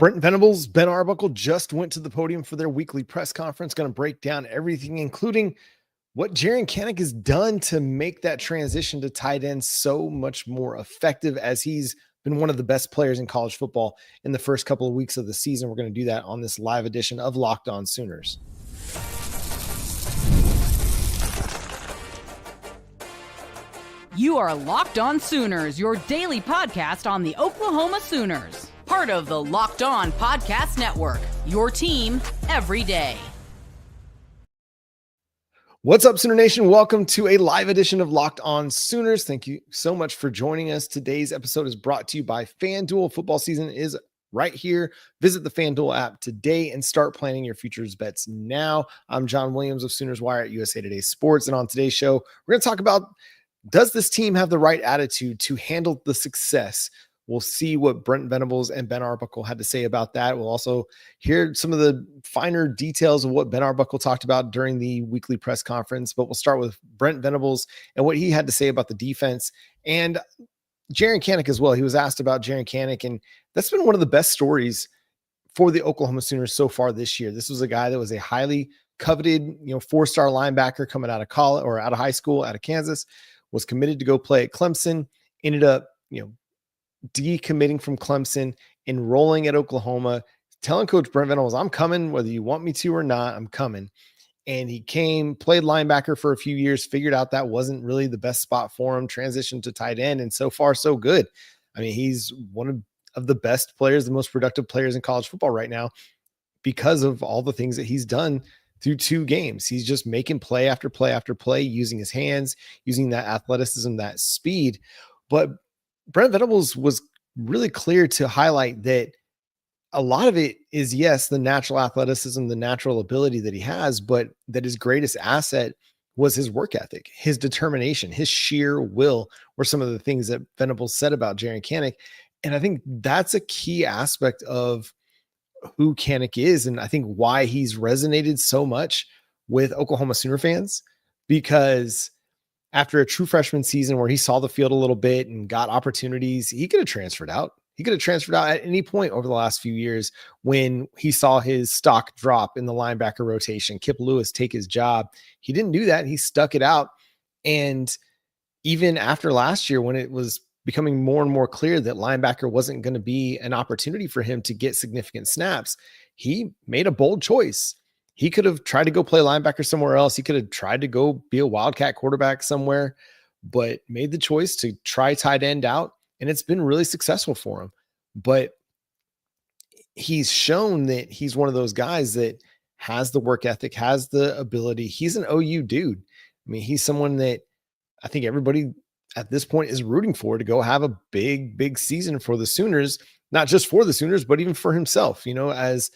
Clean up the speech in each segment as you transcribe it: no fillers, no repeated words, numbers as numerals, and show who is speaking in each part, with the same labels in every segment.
Speaker 1: Brent Venables, Ben Arbuckle just went to the podium for their weekly press conference. Going to break down everything, including what Jiren Canick has done to make that transition to tight end so much more effective, as he's been one of the best players in college football in the first couple of weeks of the season. We're going to do that on this live edition of Locked On Sooners.
Speaker 2: You are Locked On Sooners, your daily podcast on the Oklahoma Sooners. Part of the Locked On Podcast Network, your team every day.
Speaker 1: What's up, Sooner Nation? Welcome to a live edition of Locked On Sooners. Thank you so much for joining us. Today's episode is brought to you by FanDuel. Football season is right here. Visit the FanDuel app today and start planning your futures bets now. I'm John Williams of Sooners Wire at USA Today Sports, and on today's show, we're going to talk about, does this team have the right attitude to handle the success? We'll see what Brent Venables and Ben Arbuckle had to say about that. We'll also hear some of the finer details of what Ben Arbuckle talked about during the weekly press conference. But we'll start with Brent Venables and what he had to say about the defense and Jiren Canick as well. He was asked about Jiren Canick, and that's been one of the best stories for the Oklahoma Sooners so far this year. This was a guy that was a highly coveted, four-star linebacker coming out of college or out of high school, out of Kansas, was committed to go play at Clemson, ended up, decommitting from Clemson, enrolling at Oklahoma, telling Coach Brent Venables, I'm coming, whether you want me to or not, I'm coming. And he came, played linebacker for a few years, figured out that wasn't really the best spot for him, transitioned to tight end, and so far, so good. I mean, he's one of the best players, the most productive players in college football right now because of all the things that he's done through 2 games. He's just making play after play after play, using his hands, using that athleticism, that speed. But Brent Venables was really clear to highlight that a lot of it is, yes, the natural athleticism, the natural ability that he has, but that his greatest asset was his work ethic, his determination, his sheer will were some of the things that Venables said about Jiren Canick. And I think that's a key aspect of who Canick is, and I think why he's resonated so much with Oklahoma Sooner fans, because after a true freshman season where he saw the field a little bit and got opportunities, he could have transferred out. He could have transferred out at any point over the last few years when he saw his stock drop in the linebacker rotation, Kip Lewis take his job. He didn't do that. He stuck it out. And even after last year, when it was becoming more and more clear that linebacker wasn't going to be an opportunity for him to get significant snaps, he made a bold choice. He could have tried to go play linebacker somewhere else. He could have tried to go be a wildcat quarterback somewhere, but made the choice to try tight end out, and it's been really successful for him. But he's shown that he's one of those guys that has the work ethic, has the ability. He's an OU dude. I mean, he's someone that I think everybody at this point is rooting for to go have a big, big season for the Sooners, not just for the Sooners, but even for himself, as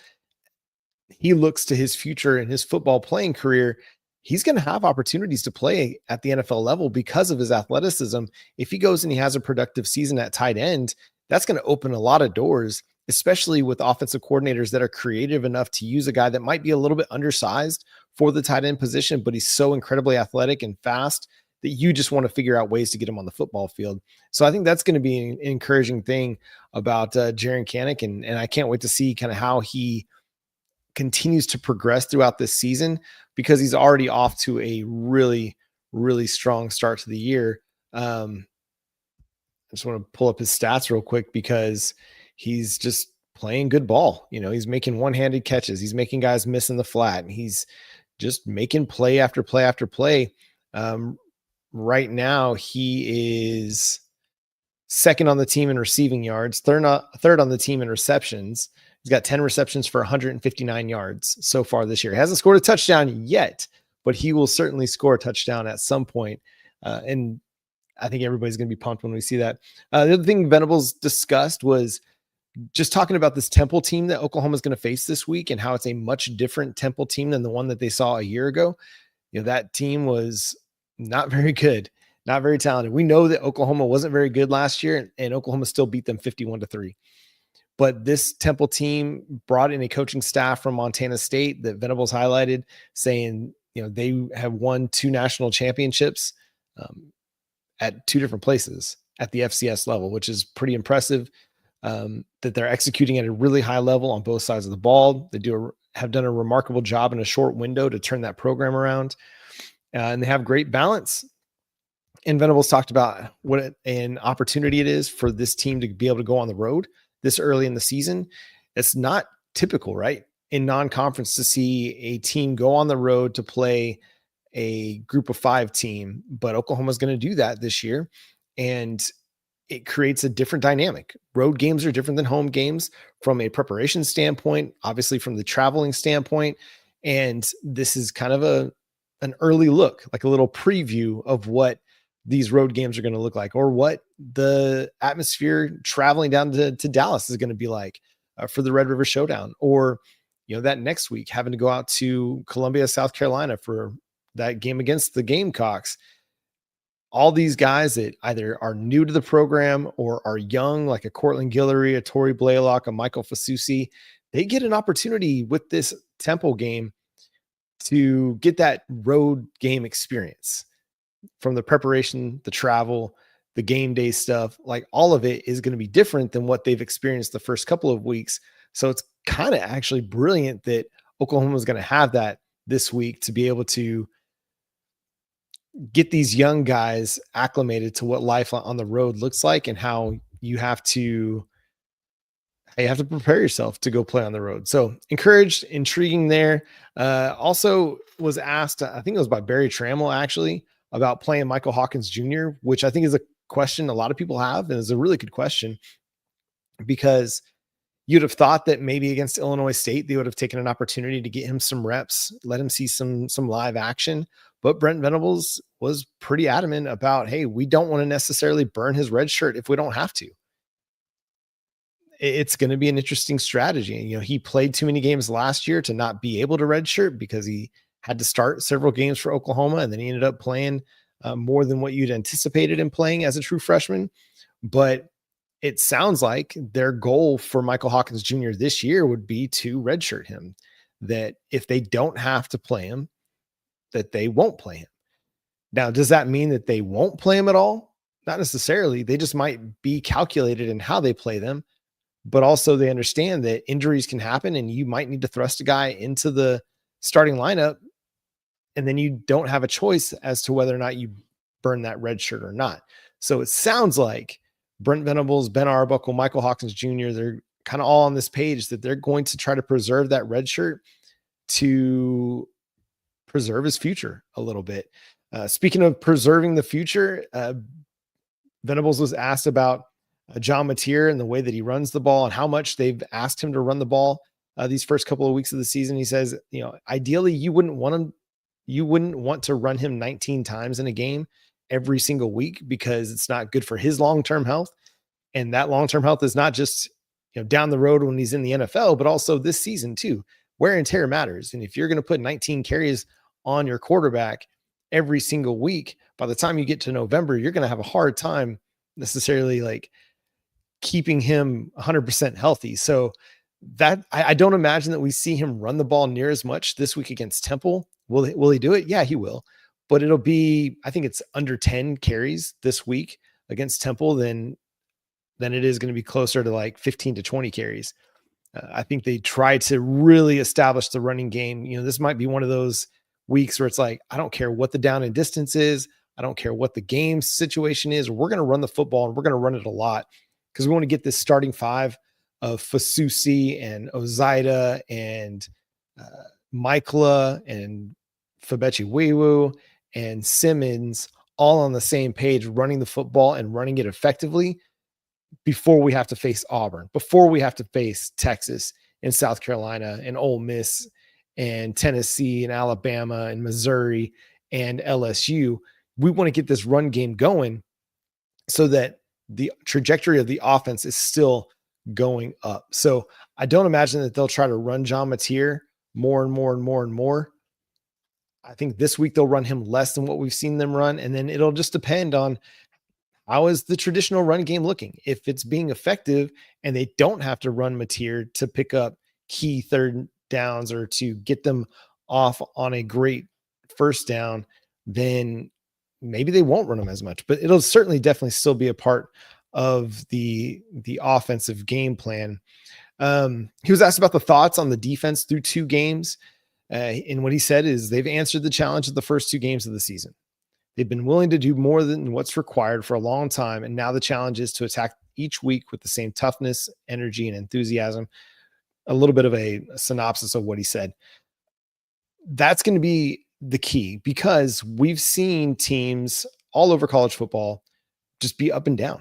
Speaker 1: he looks to his future and his football playing career. He's going to have opportunities to play at the NFL level because of his athleticism. If he goes and he has a productive season at tight end, that's going to open a lot of doors, especially with offensive coordinators that are creative enough to use a guy that might be a little bit undersized for the tight end position, but he's so incredibly athletic and fast that you just want to figure out ways to get him on the football field. So I think that's going to be an encouraging thing about Jiren Canick, and I can't wait to see kind of how he continues to progress throughout this season, because he's already off to a really, really strong start to the year. I just want to pull up his stats real quick, because he's just playing good ball. He's making one-handed catches. He's making guys miss in the flat, and he's just making play after play after play. Right now, he is second on the team in receiving yards, third on the team in receptions. He's got 10 receptions for 159 yards so far this year. He hasn't scored a touchdown yet, but he will certainly score a touchdown at some point. And I think everybody's going to be pumped when we see that. The other thing Venables discussed was just talking about this Temple team that Oklahoma is going to face this week, and how it's a much different Temple team than the one that they saw a year ago. That team was not very good, not very talented. We know that Oklahoma wasn't very good last year, and Oklahoma still beat them 51-3. But this Temple team brought in a coaching staff from Montana State that Venables highlighted, saying, they have won 2 national championships at 2 different places at the FCS level, which is pretty impressive. that they're executing at a really high level on both sides of the ball. They have done a remarkable job in a short window to turn that program around, and they have great balance. And Venables talked about what an opportunity it is for this team to be able to go on the road this early in the season. It's not typical, right, in non-conference to see a team go on the road to play a group of 5 team, but Oklahoma's going to do that this year. And it creates a different dynamic. Road games are different than home games from a preparation standpoint, obviously from the traveling standpoint. And this is kind of an early look, like a little preview of what these road games are going to look like, or what the atmosphere traveling down to Dallas is going to be like for the Red River Showdown, or, that next week having to go out to Columbia, South Carolina for that game against the Gamecocks. All these guys that either are new to the program or are young, like a Cortland Guillory, a Torrey Blaylock, a Michael Fasusi, they get an opportunity with this Temple game to get that road game experience from the preparation, the travel, the game day stuff. Like, all of it is going to be different than what they've experienced the first couple of weeks. So it's kind of actually brilliant that Oklahoma is going to have that this week to be able to get these young guys acclimated to what life on the road looks like, and how you have to prepare yourself to go play on the road. So encouraged, intriguing there. Also was asked, I think it was by Barry Trammell actually, about playing Michael Hawkins Jr., which I think is a question a lot of people have, and is a really good question, because you'd have thought that maybe against Illinois State, they would have taken an opportunity to get him some reps, let him see some live action. But Brent Venables was pretty adamant about, hey, we don't want to necessarily burn his red shirt if we don't have to. It's going to be an interesting strategy. He played too many games last year to not be able to redshirt because he had to start several games for Oklahoma, and then he ended up playing more than what you'd anticipated him playing as a true freshman. But it sounds like their goal for Michael Hawkins Jr. this year would be to redshirt him, that if they don't have to play him, that they won't play him. Now, does that mean that they won't play him at all? Not necessarily. They just might be calculated in how they play them, but also they understand that injuries can happen and you might need to thrust a guy into the starting lineup, and then you don't have a choice as to whether or not you burn that red shirt or not. So it sounds like Brent Venables, Ben Arbuckle, Michael Hawkins Jr., they're kind of all on this page that they're going to try to preserve that red shirt to preserve his future a little bit. Speaking of preserving the future, Venables was asked about John Mateer and the way that he runs the ball and how much they've asked him to run the ball these first couple of weeks of the season. He says, ideally you wouldn't want to run him 19 times in a game every single week, because it's not good for his long-term health. And that long-term health is not just, down the road when he's in the NFL, but also this season too. Wear and tear matters. And if you're going to put 19 carries on your quarterback every single week, by the time you get to November, you're going to have a hard time necessarily like keeping him 100% healthy. So that I don't imagine that we see him run the ball near as much this week against Temple. Will he do it? Yeah, he will. But it'll be, I think it's under 10 carries this week against Temple than it is going to be closer to like 15 to 20 carries. I think they try to really establish the running game. This might be one of those weeks where it's like, I don't care what the down and distance is. I don't care what the game situation is. We're going to run the football, and we're going to run it a lot, because we want to get this starting 5 of Fasusi and Ozaida and Michaela and Fabechi Wewu and Simmons all on the same page, running the football and running it effectively before we have to face Auburn, before we have to face Texas and South Carolina and Ole Miss and Tennessee and Alabama and Missouri and LSU. We want to get this run game going so that the trajectory of the offense is still going up. So I don't imagine that they'll try to run John Mateer more and more and more and more. I think this week they'll run him less than what we've seen them run. And then it'll just depend on how is the traditional run game looking. If it's being effective and they don't have to run Mateer to pick up key third downs or to get them off on a great first down, then maybe they won't run them as much, but it'll certainly definitely still be a part of the offensive game plan. He was asked about the thoughts on the defense through 2 games. And what he said is they've answered the challenge of the first 2 games of the season. They've been willing to do more than what's required for a long time. And now the challenge is to attack each week with the same toughness, energy, and enthusiasm. A little bit of a synopsis of what he said. That's going to be the key, because we've seen teams all over college football just be up and down.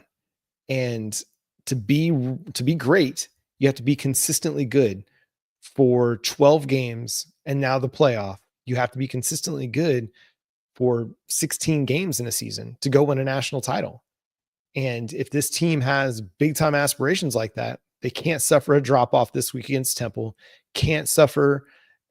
Speaker 1: And to be great, you have to be consistently good for 12 games. And now the playoff, you have to be consistently good for 16 games in a season to go win a national title. And if this team has big time aspirations like that, they can't suffer a drop off this week against Temple, can't suffer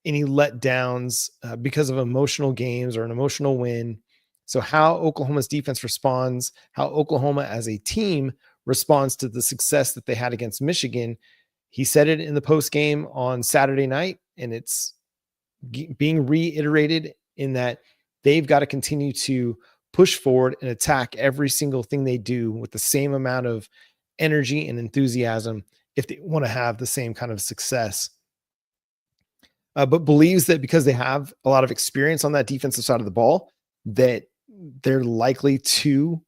Speaker 1: any letdowns because of emotional games or an emotional win. So how Oklahoma's defense responds, how Oklahoma as a team responds to the success that they had against Michigan. He said it in the post game on Saturday night, and it's being reiterated in that they've got to continue to push forward and attack every single thing they do with the same amount of energy and enthusiasm if they want to have the same kind of success. But believes that because they have a lot of experience on that defensive side of the ball, that they're likely to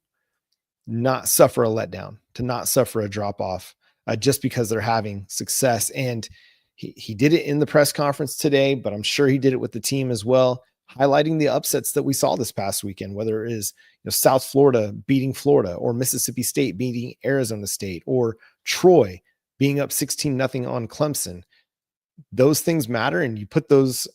Speaker 1: not suffer a letdown, to not suffer a drop off, just because they're having success. And he did it in the press conference today, but I'm sure he did it with the team as well, highlighting the upsets that we saw this past weekend, whether it is South Florida beating Florida, or Mississippi State beating Arizona State, or Troy being up 16-0 on Clemson. Those things matter, and you put those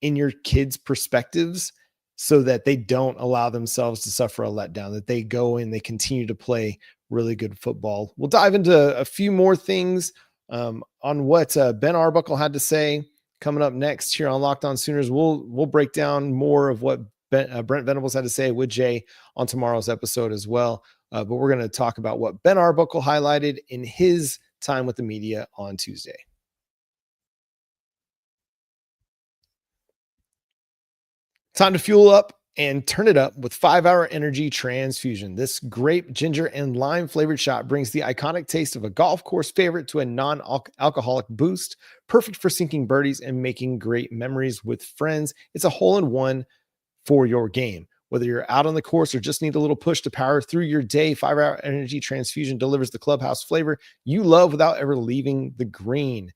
Speaker 1: in your kids' perspectives so that they don't allow themselves to suffer a letdown, that they go and they continue to play really good football. We'll dive into a few more things on what Ben Arbuckle had to say coming up next here on Locked On Sooners. We'll break down more of what Brent Venables had to say with Jay on tomorrow's episode as well. But we're going to talk about what Ben Arbuckle highlighted in his time with the media on Tuesday. Time to fuel up and turn it up with 5-Hour Energy Transfusion. This grape, ginger, and lime flavored shot brings the iconic taste of a golf course favorite to a non-alcoholic boost, perfect for sinking birdies and making great memories with friends. It's a hole-in-one for your game. Whether you're out on the course or just need a little push to power through your day, 5-Hour Energy Transfusion delivers the clubhouse flavor you love without ever leaving the green.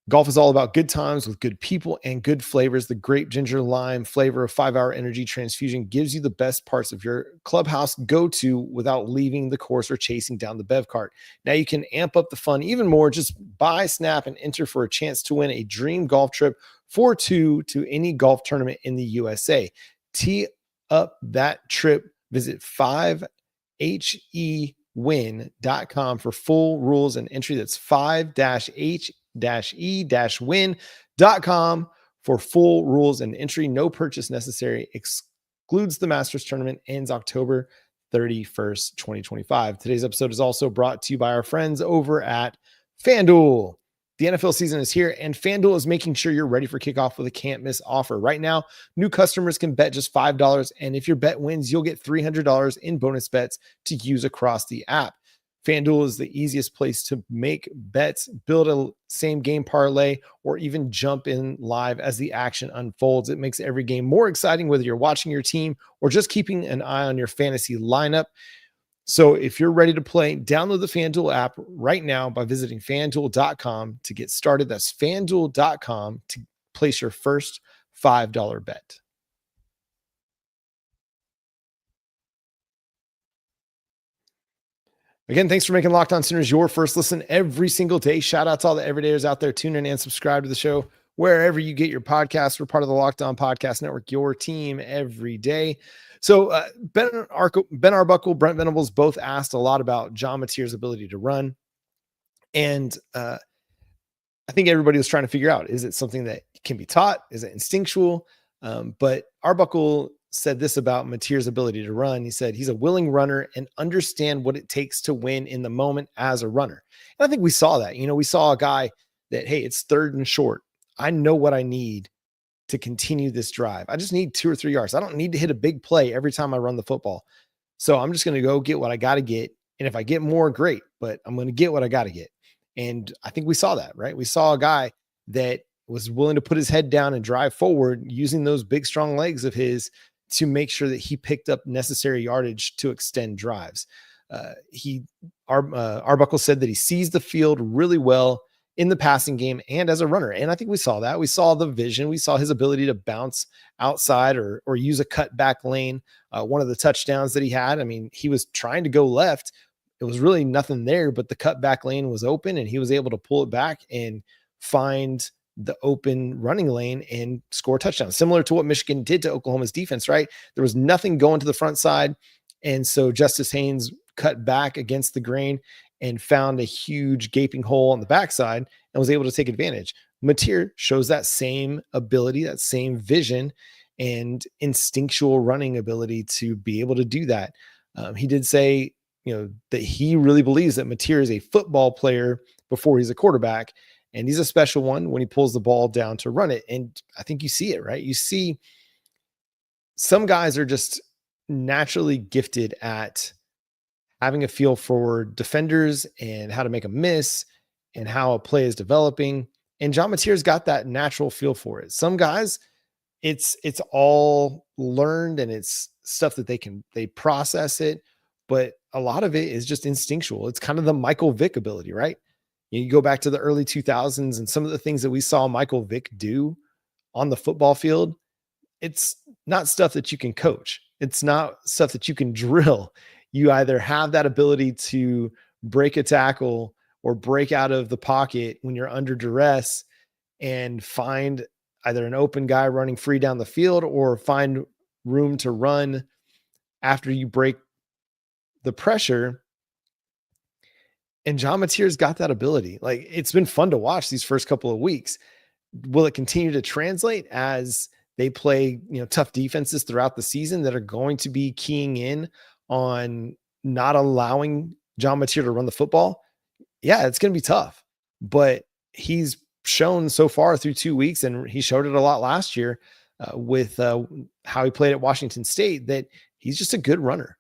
Speaker 1: Golf is all about good times with good people and good flavors. The grape, ginger, lime flavor of 5-Hour Energy Transfusion gives you the best parts of your clubhouse go-to without leaving the course or chasing down the bev cart. Now you can amp up the fun even more. Just buy, snap, and enter for a chance to win a dream golf trip for 2 to any golf tournament in the USA. Tee up that trip. Visit 5hewin.com for full rules and entry. That's 5-e-win.com for full rules and entry. No purchase necessary. Excludes the Masters tournament. Ends October 31st, 2025. Today's episode is also brought to you by our friends over at FanDuel. The NFL season is here, and FanDuel is making sure you're ready for kickoff with a can't-miss offer. Right now, new customers can bet just $5, and if your bet wins, you'll get $300 in bonus bets to use across the app. FanDuel is the easiest place to make bets, build a same-game parlay, or even jump in live as the action unfolds. It makes every game more exciting, whether you're watching your team or just keeping an eye on your fantasy lineup. So if you're ready to play, download the FanDuel app right now by visiting FanDuel.com to get started. That's FanDuel.com to place your first $5 bet. Again, thanks for making Locked On Sooners your first listen every single day. Shout out to all the everydayers out there. Tune in and subscribe to the show wherever you get your podcasts. We're part of the Locked On Podcast Network, your team every day. So Ben Arbuckle, Brent Venables both asked a lot about John Mateer's ability to run. And I think everybody was trying to figure out, is it something that can be taught? Is it instinctual? But Arbuckle said this about Mateer's ability to run. He said he's a willing runner and understand what it takes to win in the moment as a runner. And I think we saw that. We saw a guy that, hey, it's 3rd and short. I know what I need to continue this drive. I just need 2 or 3 yards. I don't need to hit a big play every time I run the football. So I'm just going to go get what I got to get And if I get more, great, but I'm going to get what I got to get. And I think we saw that, right? We saw a guy that was willing to put his head down and drive forward using those big, strong legs of his to make sure that he picked up necessary yardage to extend drives. Arbuckle said that he sees the field really well in the passing game and as a runner. And I think we saw that. We saw the vision. We saw his ability to bounce outside or use a cut back lane. One of the touchdowns that he had, I mean, he was trying to go left. It was really nothing there, but the cut back lane was open and he was able to pull it back and find the open running lane and score a touchdown, similar to what Michigan did to Oklahoma's defense, right? There was nothing going to the front side. And so Justice Haynes cut back against the grain and found a huge gaping hole on the backside and was able to take advantage. Mateer shows that same ability, that same vision and instinctual running ability to be able to do that. He did say, that he really believes that Mateer is a football player before he's a quarterback. And he's a special one when he pulls the ball down to run it. And I think you see it, right? You see some guys are just naturally gifted at having a feel for defenders and how to make a miss and how a play is developing. And John Mateer's got that natural feel for it. Some guys, it's all learned and it's stuff that they process it, but a lot of it is just instinctual. It's kind of the Michael Vick ability, right? You go back to the early 2000s and some of the things that we saw Michael Vick do on the football field. It's not stuff that you can coach. It's not stuff that you can drill. You either have that ability to break a tackle or break out of the pocket when you're under duress and find either an open guy running free down the field or find room to run after you break the pressure. And John Mateer's got that ability. Like, it's been fun to watch these first couple of weeks. Will it continue to translate as they play, tough defenses throughout the season that are going to be keying in on not allowing John Mateer to run the football? Yeah, it's going to be tough, but he's shown so far through 2 weeks, and he showed it a lot last year with how he played at Washington State, that he's just a good runner.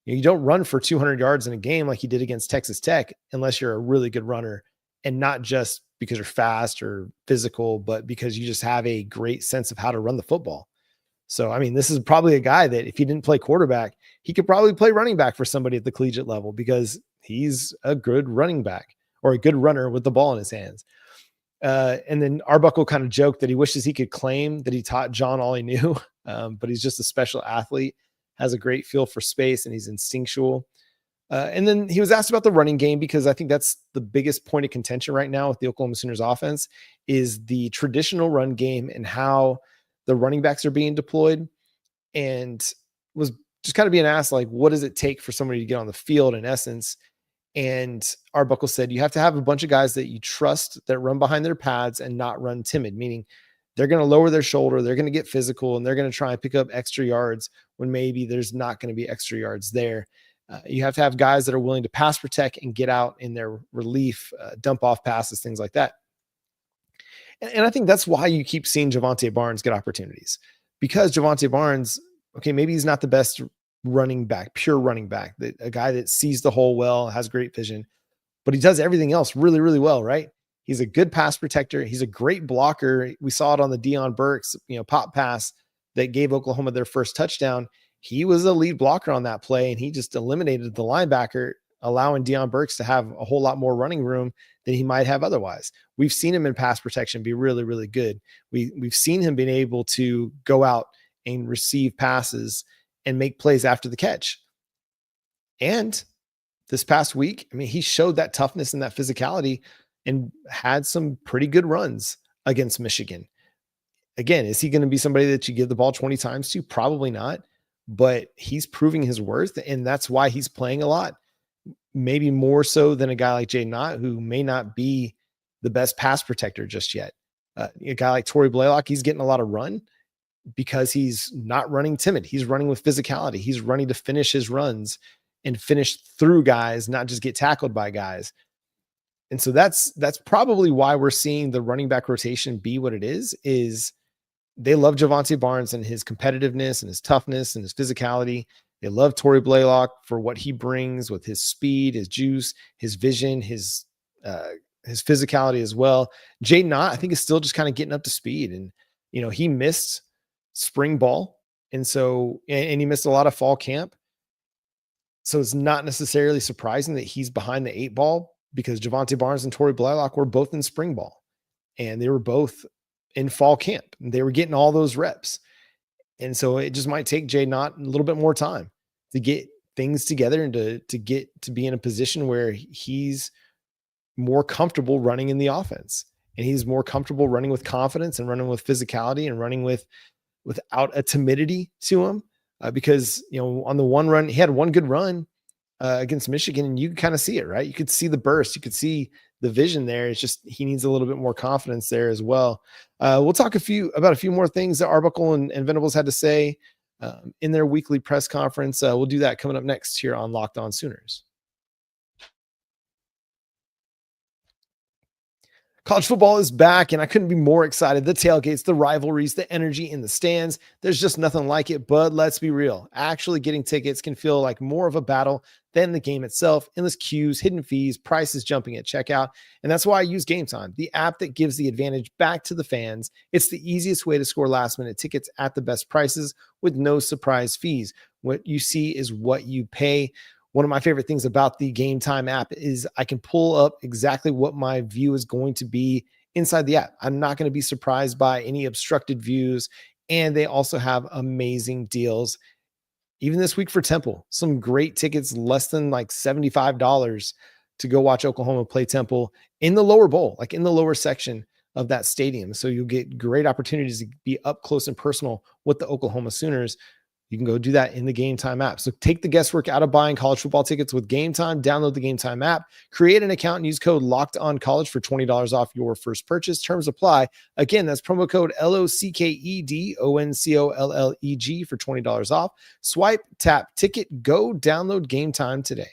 Speaker 1: You don't run for 200 yards in a game like he did against Texas Tech unless you're a really good runner, and not just because you're fast or physical, but because you just have a great sense of how to run the football. So, I mean, this is probably a guy that if he didn't play quarterback, he could probably play running back for somebody at the collegiate level because he's a good running back or a good runner with the ball in his hands. And then Arbuckle kind of joked that he wishes he could claim that he taught John all he knew, but he's just a special athlete, has a great feel for space, and he's instinctual. And then he was asked about the running game, because I think that's the biggest point of contention right now with the Oklahoma Sooners offense is the traditional run game and how the running backs are being deployed, and was just kind of being asked, like, what does it take for somebody to get on the field in essence? And Arbuckle said, you have to have a bunch of guys that you trust that run behind their pads and not run timid, meaning they're going to lower their shoulder, they're going to get physical, and they're going to try and pick up extra yards when maybe there's not going to be extra yards there. You have to have guys that are willing to pass protect and get out in their relief, dump off passes, things like that. And I think that's why you keep seeing Javonte Barnes get opportunities, because Javonte Barnes, okay, maybe he's not the best running back, pure running back, a guy that sees the hole well, has great vision, but he does everything else really, really well, right? He's a good pass protector. He's a great blocker. We saw it on the Deion Burks, pop pass that gave Oklahoma their first touchdown. He was a lead blocker on that play, and he just eliminated the linebacker, allowing Deion Burks to have a whole lot more running room than he might have otherwise. We've seen him in pass protection be really, really good. We've seen him being able to go out and receive passes and make plays after the catch. And this past week, I mean, he showed that toughness and that physicality and had some pretty good runs against Michigan. Again, is he going to be somebody that you give the ball 20 times to? Probably not, but he's proving his worth, and that's why he's playing a lot. Maybe more so than a guy like Jaden Ott, who may not be the best pass protector just yet. A guy like Torrey Blaylock, he's getting a lot of run because he's not running timid. He's running with physicality. He's running to finish his runs and finish through guys, not just get tackled by guys. And so that's probably why we're seeing the running back rotation be what it is they love Javonte Barnes and his competitiveness and his toughness and his physicality. They love Torrey Blaylock for what he brings with his speed, his juice, his vision, his physicality as well. Jaden Ott, I think, is still just kind of getting up to speed. And, he missed spring ball. And so, and he missed a lot of fall camp. So it's not necessarily surprising that he's behind the 8 ball, because Javante Barnes and Torrey Blaylock were both in spring ball and they were both in fall camp. They were getting all those reps. And so it just might take Jaden Ott a little bit more time to get things together and to get to be in a position where he's more comfortable running in the offense, and he's more comfortable running with confidence and running with physicality and running without a timidity to him. Because, on the one run, he had one good run against Michigan, and you could kind of see it, right? You could see the burst, you could see the vision there. It's just, he needs a little bit more confidence there as well. We'll talk about a few more things that Arbuckle and Venables had to say in their weekly press conference. We'll do that coming up next here on Locked On Sooners. College football is back, and I couldn't be more excited. The tailgates, the rivalries, the energy in the stands. There's just nothing like it, but let's be real. Actually getting tickets can feel like more of a battle than the game itself. Endless queues, hidden fees, prices jumping at checkout. And that's why I use Gametime, the app that gives the advantage back to the fans. It's the easiest way to score last-minute tickets at the best prices with no surprise fees. What you see is what you pay. One of my favorite things about the Gametime app is I can pull up exactly what my view is going to be inside the app. I'm not going to be surprised by any obstructed views. And they also have amazing deals. Even this week for Temple, some great tickets, less than like $75 to go watch Oklahoma play Temple in the lower bowl, like in the lower section of that stadium. So you'll get great opportunities to be up close and personal with the Oklahoma Sooners. You can go do that in the Gametime app. So take the guesswork out of buying college football tickets with Gametime. Download the Gametime app, create an account, and use code LOCKEDONCollege for $20 off your first purchase. Terms apply. Again, that's promo code LOCKEDONCOLLEG for $20 off. Swipe, tap, ticket, go download Gametime today.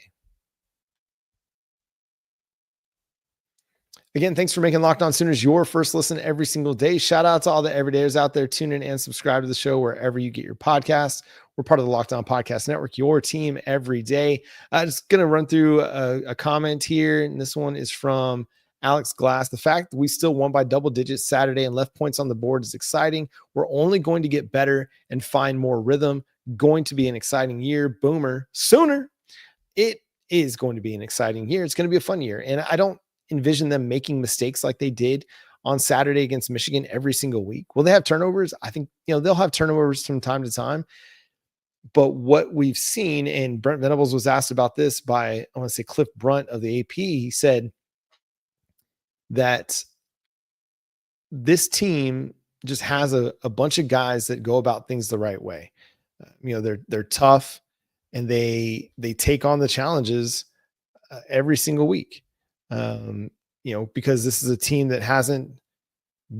Speaker 1: Again, thanks for making Locked On Sooners your first listen every single day. Shout out to all the everydayers out there. Tune in and subscribe to the show wherever you get your podcasts. We're part of the Locked On Podcast Network, your team every day. I'm just going to run through a comment here, and this one is from Alex Glass. The fact that we still won by double digits Saturday and left points on the board is exciting. We're only going to get better and find more rhythm. Going to be an exciting year. Boomer Sooner. It is going to be an exciting year. It's going to be a fun year. And I don't envision them making mistakes like they did on Saturday against Michigan every single week. Will they have turnovers? I think, they'll have turnovers from time to time. But what we've seen, and Brent Venables was asked about this by, I want to say, Cliff Brunt of the AP. He said that this team just has a bunch of guys that go about things the right way. They're tough, and they take on the challenges every single week. Because this is a team that hasn't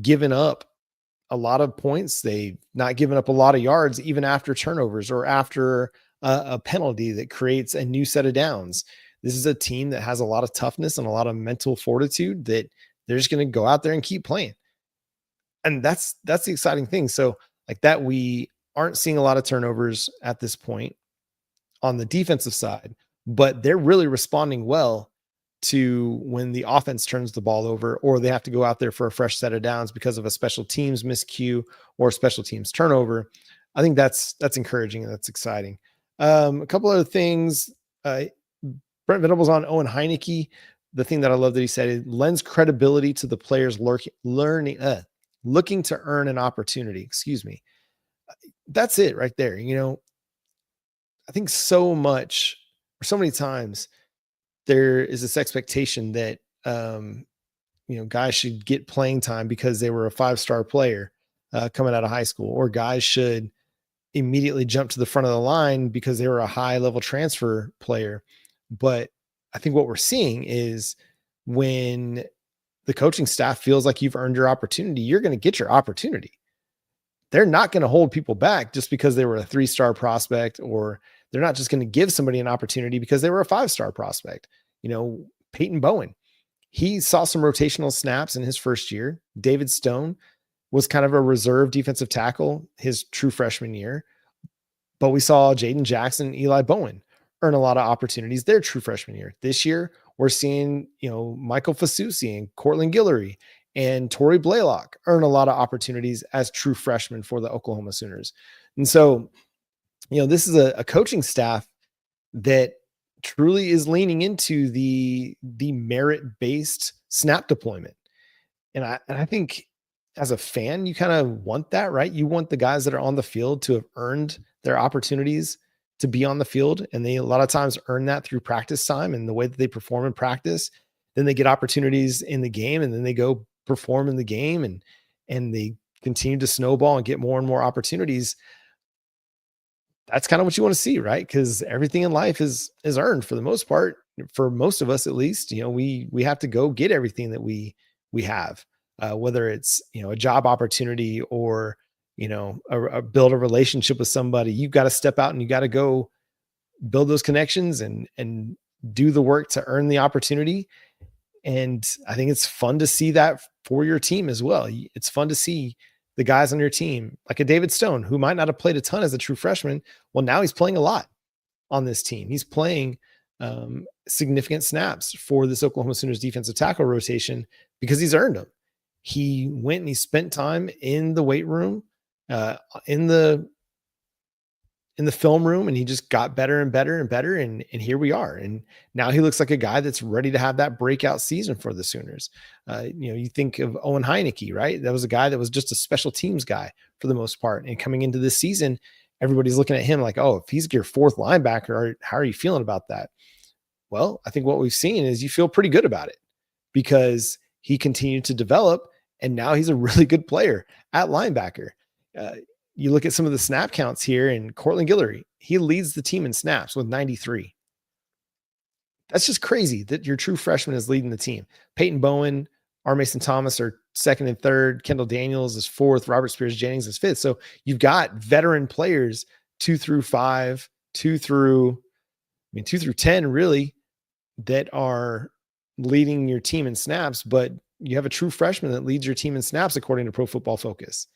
Speaker 1: given up a lot of points. They've not given up a lot of yards, even after turnovers or after a penalty that creates a new set of downs. This is a team that has a lot of toughness and a lot of mental fortitude that they're just going to go out there and keep playing. And that's the exciting thing. So like that, we aren't seeing a lot of turnovers at this point on the defensive side, but they're really responding well to when the offense turns the ball over, or they have to go out there for a fresh set of downs because of a special teams miscue or a special teams turnover. I think that's encouraging and that's exciting. A couple other things. Brent Venables on Owen Heineke. The thing that I love that he said, it lends credibility to the players looking to earn an opportunity. Excuse me. That's it right there. I think so much or so many times there is this expectation that, guys should get playing time because they were a 5-star player coming out of high school, or guys should immediately jump to the front of the line because they were a high level transfer player. But I think what we're seeing is when the coaching staff feels like you've earned your opportunity, you're going to get your opportunity. They're not going to hold people back just because they were a 3-star prospect, or they're not just going to give somebody an opportunity because they were a 5-star prospect. Peyton Bowen, he saw some rotational snaps in his first year. David Stone was kind of a reserve defensive tackle his true freshman year, But we saw Jaden Jackson and Eli Bowen earn a lot of opportunities their true freshman year. This year, we're seeing, Michael Fasusi and Cortland Guillory and Torrey Blaylock earn a lot of opportunities as true freshmen for the Oklahoma Sooners. And so, this is a coaching staff that truly is leaning into the merit-based snap deployment. And I think as a fan, you kind of want that, right? You want the guys that are on the field to have earned their opportunities to be on the field. And they a lot of times earn that through practice time and the way that they perform in practice. Then they get opportunities in the game, and then they go perform in the game, and they continue to snowball and get more and more opportunities. That's kind of what you want to see, right? Because everything in life is earned for the most part. For most of us, at least, we have to go get everything that we have, whether it's a job opportunity or build a relationship with somebody. You've got to step out and you got to go build those connections and do the work to earn the opportunity. And I think it's fun to see that for your team as well. It's fun to see the guys on your team, like a David Stone, who might not have played a ton as a true freshman. Well, now he's playing a lot on this team. He's playing significant snaps for this Oklahoma Sooners defensive tackle rotation because he's earned them. He went and he spent time in the weight room, in the film room, and he just got better and better and better. And here we are. And now he looks like a guy that's ready to have that breakout season for the Sooners. You think of Owen Heineke, right? That was a guy that was just a special teams guy for the most part. And coming into this season, everybody's looking at him like, oh, if he's your fourth linebacker, how are you feeling about that? Well, I think what we've seen is you feel pretty good about it because he continued to develop, and now he's a really good player at linebacker. You look at some of the snap counts here, and Cortland Guillory, he leads the team in snaps with 93. That's just crazy that your true freshman is leading the team. Peyton Bowen, R. Mason Thomas are second and third. Kendall Daniels is fourth. Robert Spears Jennings is fifth. So you've got veteran players 2 through 5, 2 through 10, really, that are leading your team in snaps, but you have a true freshman that leads your team in snaps according to Pro Football Focus.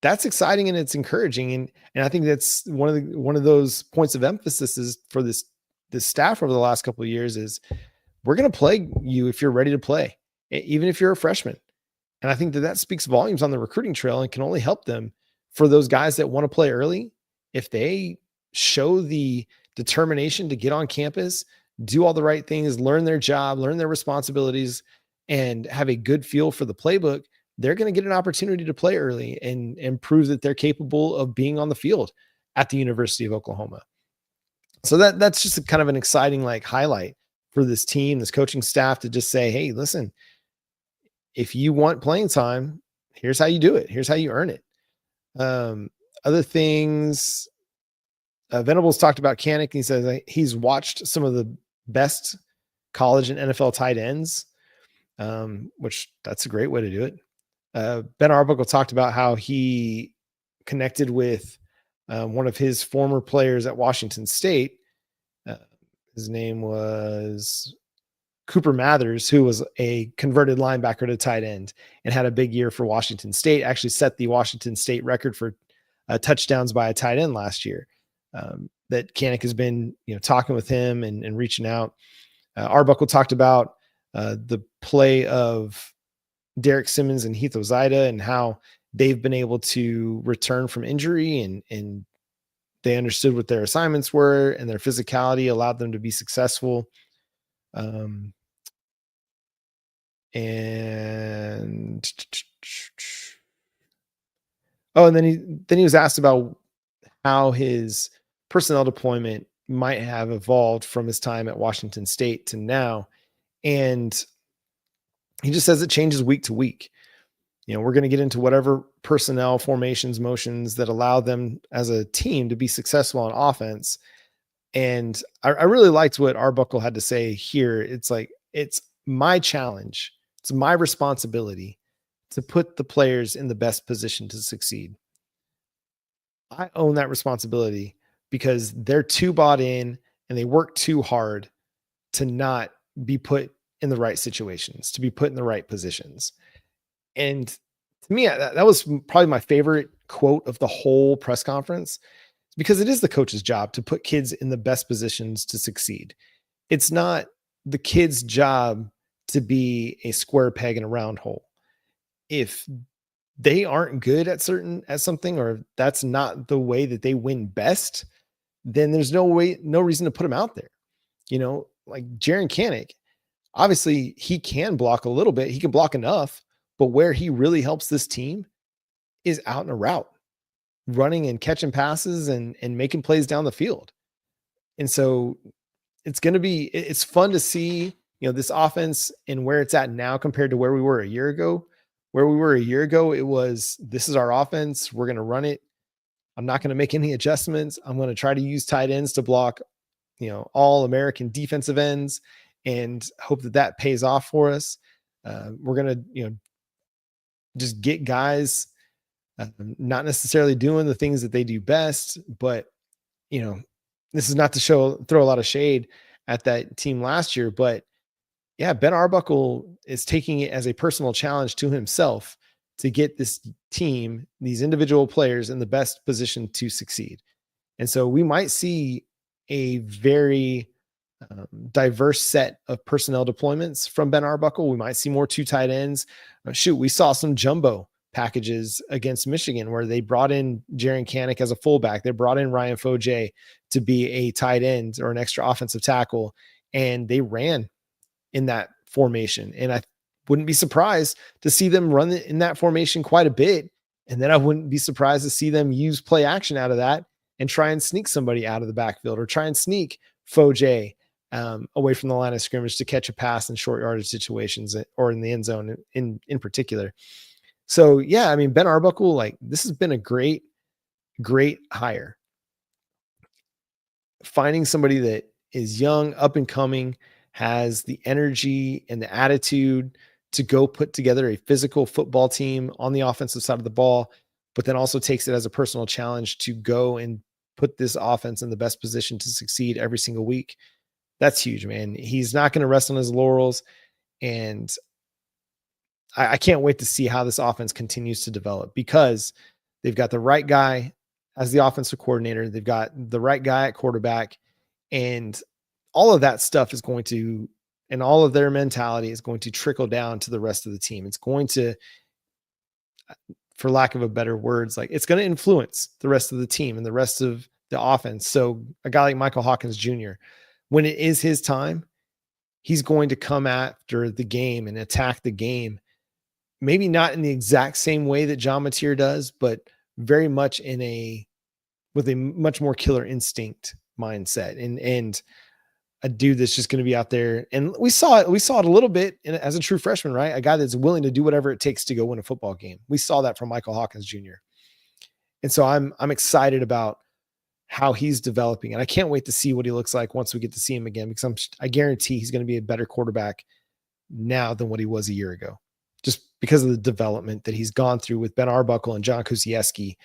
Speaker 1: That's exciting and it's encouraging. And I think that's one of those points of emphasis is for this staff over the last couple of years is we're going to play you if you're ready to play, even if you're a freshman. And I think that speaks volumes on the recruiting trail and can only help them for those guys that want to play early. If they show the determination to get on campus, do all the right things, learn their job, learn their responsibilities, and have a good feel for the playbook, they're going to get an opportunity to play early and prove that they're capable of being on the field at the University of Oklahoma. So that's just kind of an exciting highlight for this team, this coaching staff, to just say, hey, listen, if you want playing time, here's how you do it. Here's how you earn it. Other things, Venables talked about Canick. He says he's watched some of the best college and NFL tight ends, which that's a great way to do it. Ben Arbuckle talked about how he connected with one of his former players at Washington State. His name was Cooper Mathers, who was a converted linebacker to tight end and had a big year for Washington State, actually set the Washington State record for touchdowns by a tight end last year. That Canick has been, talking with him and reaching out. Arbuckle talked about the play of Derek Simmons and Heath Ozida and how they've been able to return from injury and they understood what their assignments were and their physicality allowed them to be successful. And then he was asked about how his personnel deployment might have evolved from his time at Washington State to now. And he just says it changes week to week. We're going to get into whatever personnel formations, motions that allow them as a team to be successful on offense. And I really liked what Arbuckle had to say here. It's my challenge. It's my responsibility to put the players in the best position to succeed. I own that responsibility because they're too bought in and they work too hard to not be put in the right situations, to be put in the right positions. And to me, that was probably my favorite quote of the whole press conference, because it is the coach's job to put kids in the best positions to succeed. It's not the kid's job to be a square peg in a round hole. If they aren't good at something, or that's not the way that they win best, then there's no reason to put them out there. Like Jiren Canick, obviously he can block a little bit. He can block enough, but where he really helps this team is out in a route, running and catching passes and making plays down the field. And so it's fun to see, this offense and where it's at now compared to where we were a year ago. Where we were a year ago, it was, this is our offense. We're going to run it. I'm not going to make any adjustments. I'm going to try to use tight ends to block, all American defensive ends, and hope that pays off for us. We're going to, just get guys not necessarily doing the things that they do best, but, this is not to throw a lot of shade at that team last year, but yeah, Ben Arbuckle is taking it as a personal challenge to himself to get this team, these individual players, in the best position to succeed. And so we might see a very diverse set of personnel deployments from Ben Arbuckle. We might see more 2 tight ends. We saw some jumbo packages against Michigan where they brought in Jiren Canick as a fullback. They brought in Ryan Foje to be a tight end or an extra offensive tackle, and they ran in that formation. And I wouldn't be surprised to see them run in that formation quite a bit. And then I wouldn't be surprised to see them use play action out of that and try and sneak somebody out of the backfield, or try and sneak Foje away from the line of scrimmage to catch a pass in short yardage situations, or in the end zone in particular. So yeah, I mean, Ben Arbuckle, like, this has been a great hire. Finding somebody that is young, up and coming, has the energy and the attitude to go put together a physical football team on the offensive side of the ball, but then also takes it as a personal challenge to go and put this offense in the best position to succeed every single week. That's huge, man. He's not going to rest on his laurels. And I can't wait to see how this offense continues to develop, because they've got the right guy as the offensive coordinator. They've got the right guy at quarterback, and all of that stuff is going to, and all of their mentality is going to trickle down to the rest of the team. It's going to, for lack of a better words, like, it's going to influence the rest of the team and the rest of the offense. So a guy like Michael Hawkins Jr., when it is his time, he's going to come after the game and attack the game. Maybe not in the exact same way that John Mateer does, but very much with a much more killer instinct mindset, and a dude that's just going to be out there. And we saw it a little bit as a true freshman, right? A guy that's willing to do whatever it takes to go win a football game. We saw that from Michael Hawkins Jr. And so I'm excited about how he's developing, and I can't wait to see what he looks like once we get to see him again, because I guarantee he's going to be a better quarterback now than what he was a year ago, just because of the development that he's gone through with Ben Arbuckle and John Kusiewski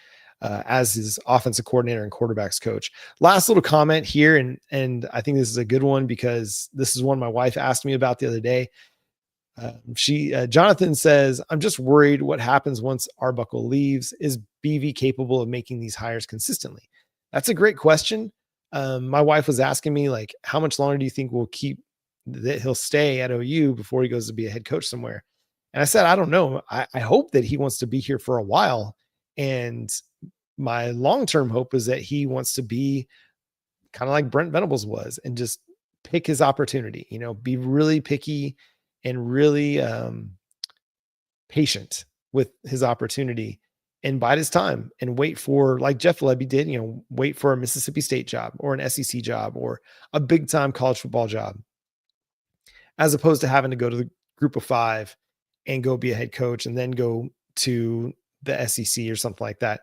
Speaker 1: as his offensive coordinator and quarterbacks coach. Last little comment here, and I think this is a good one, because this is one my wife asked me about the other day. Jonathan says, I'm just worried what happens once Arbuckle leaves. Is BV capable of making these hires consistently? That's a great question. My wife was asking me, like, how much longer do you think he'll stay at OU before he goes to be a head coach somewhere? And I said, I don't know. I hope that he wants to be here for a while. And my long-term hope is that he wants to be kind of like Brent Venables was, and just pick his opportunity, be really picky and really patient with his opportunity, and bide his time and wait for, like Jeff Lebby did, wait for a Mississippi State job or an SEC job or a big time college football job, as opposed to having to go to the group of 5 and go be a head coach and then go to the SEC or something like that.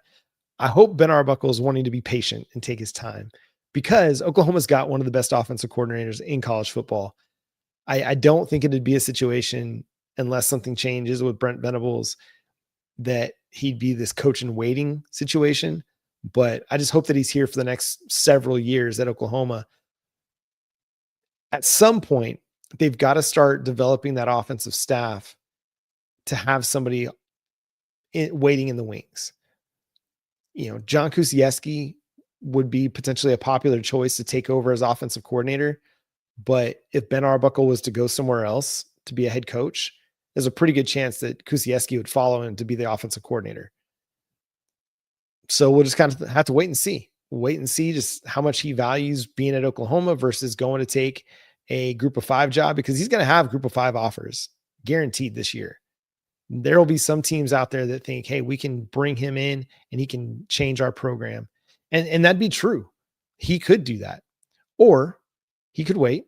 Speaker 1: I hope Ben Arbuckle is wanting to be patient and take his time, because Oklahoma's got one of the best offensive coordinators in college football. I don't think it'd be a situation, unless something changes with Brent Venables, that he'd be this coach in waiting situation. But I just hope that he's here for the next several years at Oklahoma. At some point, they've got to start developing that offensive staff to have somebody waiting in the wings. John Kusiewski would be potentially a popular choice to take over as offensive coordinator. But if Ben Arbuckle was to go somewhere else to be a head coach, there's a pretty good chance that Kusiewski would follow him to be the offensive coordinator. So we'll just kind of have to wait and see. Wait and see just how much he values being at Oklahoma versus going to take a group of 5 job, because he's going to have group of 5 offers guaranteed this year. There will be some teams out there that think, hey, we can bring him in and he can change our program. And that'd be true. He could do that. Or he could wait,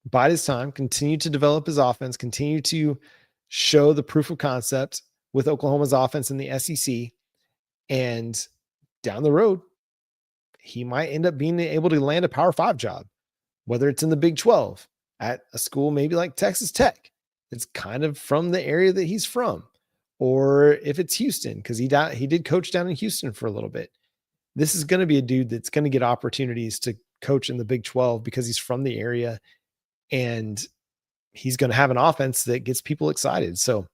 Speaker 1: bide his time, continue to develop his offense, continue to show the proof of concept with Oklahoma's offense in the SEC. And down the road, he might end up being able to land a Power 5 job, whether it's in the Big 12 at a school maybe like Texas Tech. It's kind of from the area that he's from, or if it's Houston, because he did coach down in Houston for a little bit. This is going to be a dude that's going to get opportunities to coach in the Big 12 because he's from the area and he's going to have an offense that gets people excited. So,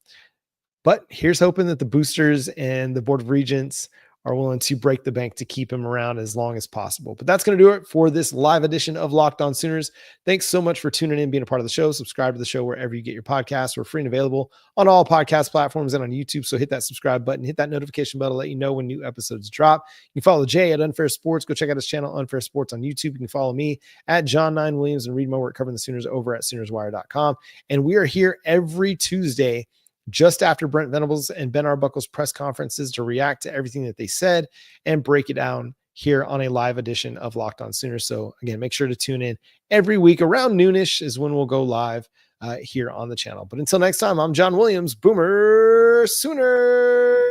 Speaker 1: but here's hoping that the boosters and the Board of Regents are willing to break the bank to keep him around as long as possible. But that's going to do it for this live edition of Locked On Sooners. Thanks so much for tuning in, being a part of the show. Subscribe to the show wherever you get your podcasts. We're free and available on all podcast platforms and on YouTube. So hit that subscribe button, hit that notification bell to let you know when new episodes drop. You can follow Jay at Unfair Sports. Go check out his channel, Unfair Sports, on YouTube. You can follow me at John9Williams and read my work covering the Sooners over at SoonersWire.com. And we are here every Tuesday just after Brent Venables and Ben Arbuckle's press conferences to react to everything that they said and break it down here on a live edition of Locked On Sooners. So again, make sure to tune in every week around noonish is when we'll go live here on the channel. But until next time, I'm John Williams, Boomer Sooner.